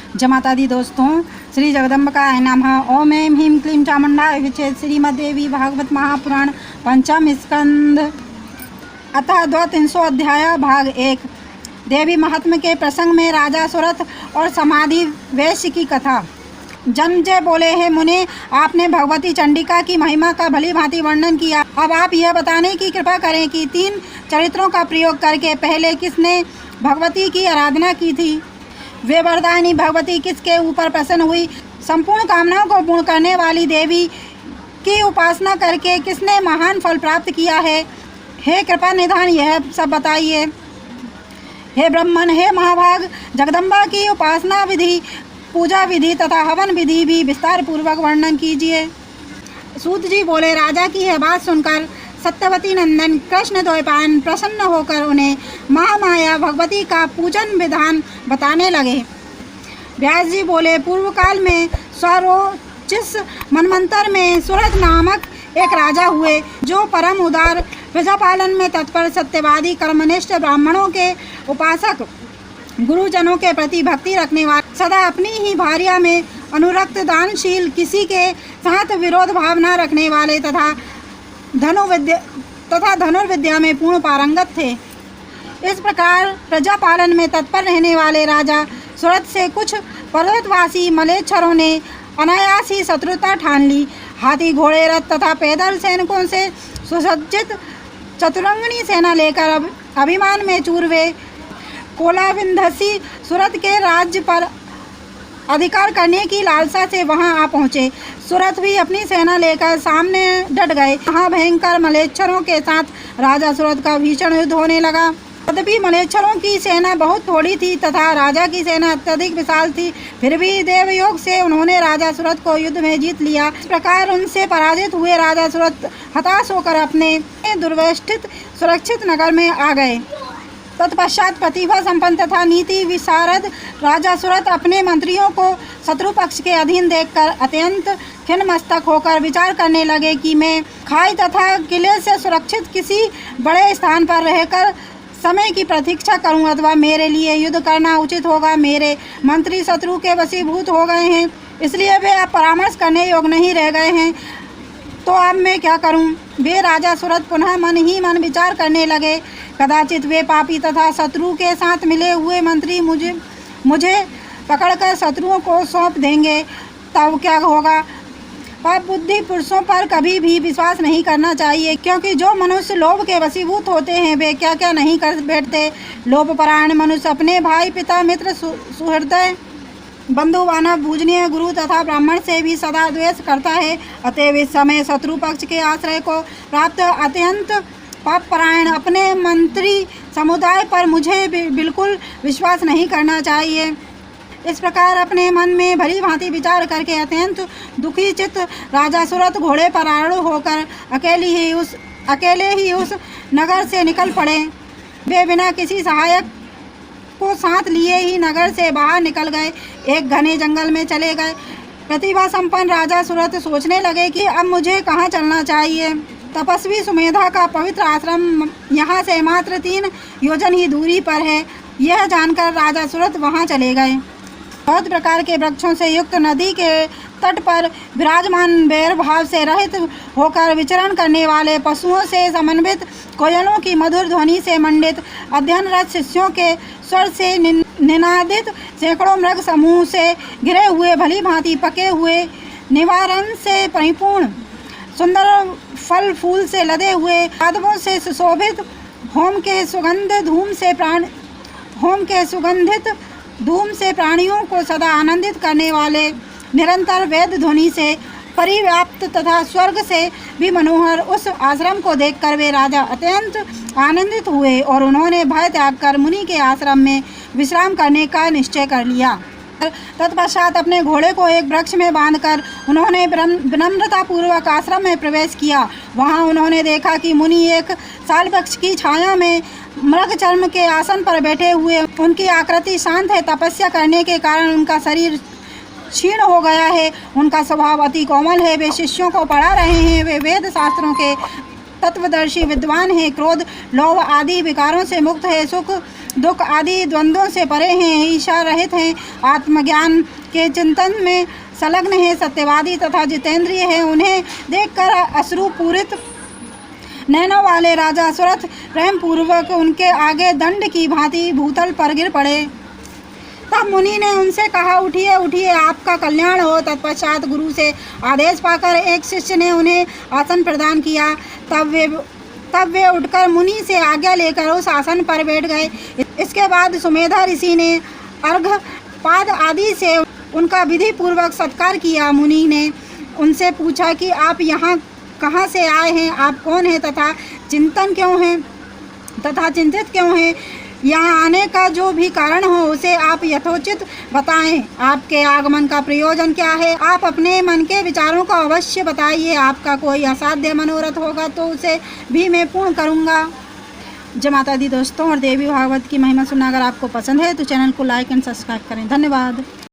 जय माता दी दोस्तों, श्री जगदम्बिकाय नमः। ओम ऐं ह्रीं क्लीं चामुण्डाय विचे। श्रीमद्देवी भागवत महापुराण पंचम स्कंद अतः 300 अध्याय भाग 1। देवी महात्म्य के प्रसंग में राजा सुरथ और समाधि वैश्य की कथा। जन्मजय बोले, हे मुने, आपने भगवती चंडिका की महिमा का भली भांति वर्णन किया। अब आप यह बताने की कृपा करें कि 3 चरित्रों का प्रयोग करके पहले किसने भगवती की आराधना की थी, वे वरदायिनी भगवती किसके ऊपर प्रसन्न हुई, संपूर्ण कामनाओं को पूर्ण करने वाली देवी की उपासना करके किसने महान फल प्राप्त किया है। हे कृपा निधान, यह सब बताइए। हे ब्रह्मन, हे महाभाग, जगदम्बा की उपासना विधि, पूजा विधि तथा हवन विधि भी विस्तार पूर्वक वर्णन कीजिए। सूत जी बोले, राजा की यह बात सुनकर सत्यवती नंदन कृष्ण द्वैपायन प्रसन्न होकर उन्हें महामाया भगवती का पूजन विधान बताने लगे। व्यास जी बोले, पूर्व काल में स्वरोचिस मनमंत्र में सुरथ नामक एक राजा हुए, जो परम उदार, प्रजापालन में तत्पर, सत्यवादी, कर्मनिष्ठ, ब्राह्मणों के उपासक, गुरुजनों के प्रति भक्ति रखने वाले, सदा अपनी ही भार्या में अनुरक्त, दानशील, किसी के साथ विरोध भाव न रखने वाले तथा धनुर्विद्या में पूर्ण पारंगत थे। इस प्रकार प्रजापालन में तत्पर रहने वाले राजा सुरथ से कुछ पर्वतवासी मलेच्छरों ने अनायास ही शत्रुता ठान ली। हाथी, घोड़े, रथ तथा पैदल सैनिकों से सुसज्जित चतुरंगिणी सेना लेकर अभिमान में चूर वे कोलाविंधसी सुरथ के राज्य पर अधिकार करने की लालसा से वहां आ पहुंचे। सुरथ भी अपनी सेना लेकर सामने डट गए। वहां भयंकर मलेच्छरों के साथ राजा सुरथ का भीषण युद्ध होने लगा। यद्यपि मलेच्छरों की सेना बहुत थोड़ी थी तथा राजा की सेना अत्यधिक विशाल थी, फिर भी देवयोग से उन्होंने राजा सुरथ को युद्ध में जीत लिया। इस प्रकार उनसे पराजित हुए राजा सुरथ हताश होकर अपने दुर्व्यवस्थित सुरक्षित नगर में आ गए। तत्पश्चात प्रतिभा संपन्न तथा नीति विशारद राजा सुरथ अपने मंत्रियों को शत्रु पक्ष के अधीन देखकर अत्यंत खिन्नमस्तक होकर विचार करने लगे कि मैं खाई तथा किले से सुरक्षित किसी बड़े स्थान पर रहकर समय की प्रतीक्षा करूं अथवा मेरे लिए युद्ध करना उचित होगा। मेरे मंत्री शत्रु के वशीभूत हो गए हैं, इसलिए वे अब परामर्श करने योग्य नहीं रह गए हैं, तो अब मैं क्या करूं। वे राजा सुरथ पुनः मन ही मन विचार करने लगे, कदाचित वे पापी तथा शत्रु के साथ मिले हुए मंत्री मुझे पकड़कर शत्रुओं को सौंप देंगे, तब क्या होगा। पाप बुद्धि पुरुषों पर कभी भी विश्वास नहीं करना चाहिए, क्योंकि जो मनुष्य लोभ के वशीभूत होते हैं वे क्या क्या नहीं कर बैठते। लोभपरायण मनुष्य अपने भाई, पिता, मित्र, सुहृदय, बंधु, वानर, पूजनीय, गुरु तथा ब्राह्मण से भी सदा द्वेष करता है। अतएव इस समय शत्रु पक्ष के आश्रय को प्राप्त अत्यंत पापपरायण अपने मंत्री समुदाय पर मुझे बिल्कुल विश्वास नहीं करना चाहिए। इस प्रकार अपने मन में भली भांति विचार करके अत्यंत दुखी चित्त राजा सुरथ घोड़े पर आरूढ़ होकर अकेले ही उस नगर से निकल पड़े। वे बिना किसी सहायक को साथ लिए ही नगर से बाहर निकल गए, एक घने जंगल में चले गए। प्रतिभा संपन्न राजा सुरथ सोचने लगे कि अब मुझे कहाँ चलना चाहिए। तपस्वी सुमेधा का पवित्र आश्रम यहाँ से मात्र 3 योजन ही दूरी पर है। यह जानकर राजा सुरथ वहाँ चले गए। बहुत प्रकार के वृक्षों से युक्त नदी के तट पर विराजमान, बैर भाव से रहित होकर विचरण करने वाले, पशुओं से समन्वित, कोयलों की मधुर ध्वनि से मंडित, अध्ययनरत शिष्यों के स्वर से निनादित, सैकड़ों मृग समूह से घिरे हुए, भली भांति पके हुए, निवारण से परिपूर्ण, सुंदर फल फूल से लदे हुए, पादपों से सुशोभित, होम के सुगंधित धूम से प्राणियों को सदा आनंदित करने वाले, निरंतर वेद ध्वनि से परिव्याप्त तथा स्वर्ग से भी मनोहर उस आश्रम को देखकर वे राजा अत्यंत आनंदित हुए और उन्होंने भय त्याग कर मुनि के आश्रम में विश्राम करने का निश्चय कर लिया। तत्पश्चात अपने घोड़े को एक वृक्ष में बांधकर उन्होंने विनम्रतापूर्वक आश्रम में प्रवेश किया। वहां उन्होंने देखा कि मुनि एक साल वृक्ष की छाया में मृग चर्म के आसन पर बैठे हुए। उनकी आकृति शांत है, तपस्या करने के कारण उनका शरीर क्षीण हो गया है, उनका स्वभाव अति कोमल है। वे शिष्यों को पढ़ा रहे हैं, वे वेद शास्त्रों के तत्वदर्शी विद्वान है, क्रोध लोभ आदि विकारों से मुक्त है, सुख दुख आदि द्वंद्वों से परे हैं, ईर्ष्या रहित हैं, आत्मज्ञान के चिंतन में संलग्न हैं, सत्यवादी तथा जितेंद्रिय हैं। उन्हें देखकर अश्रुपूरित नैनों वाले राजा सुरथ प्रेम पूर्वक उनके आगे दंड की भांति भूतल पर गिर पड़े। तब मुनि ने उनसे कहा, उठिए उठिए, आपका कल्याण हो। तत्पश्चात गुरु से आदेश पाकर एक शिष्य ने उन्हें आसन प्रदान किया। तब वे उठकर मुनि से आज्ञा लेकर उस आसन पर बैठ गए। इसके बाद सुमेधा ऋषि ने अर्घपाद आदि से उनका विधि पूर्वक सत्कार किया। मुनि ने उनसे पूछा कि आप यहाँ कहाँ से आए हैं, आप कौन हैं तथा चिंतित क्यों हैं? यहाँ आने का जो भी कारण हो उसे आप यथोचित बताएं। आपके आगमन का प्रयोजन क्या है? आप अपने मन के विचारों को अवश्य बताइए। आपका कोई असाध्य मनोरथ होगा तो उसे भी मैं पूर्ण करूँगा। जय माता दी दोस्तों, और देवी भागवत की महिमा सुनना अगर आपको पसंद है तो चैनल को लाइक एंड सब्सक्राइब करें। धन्यवाद।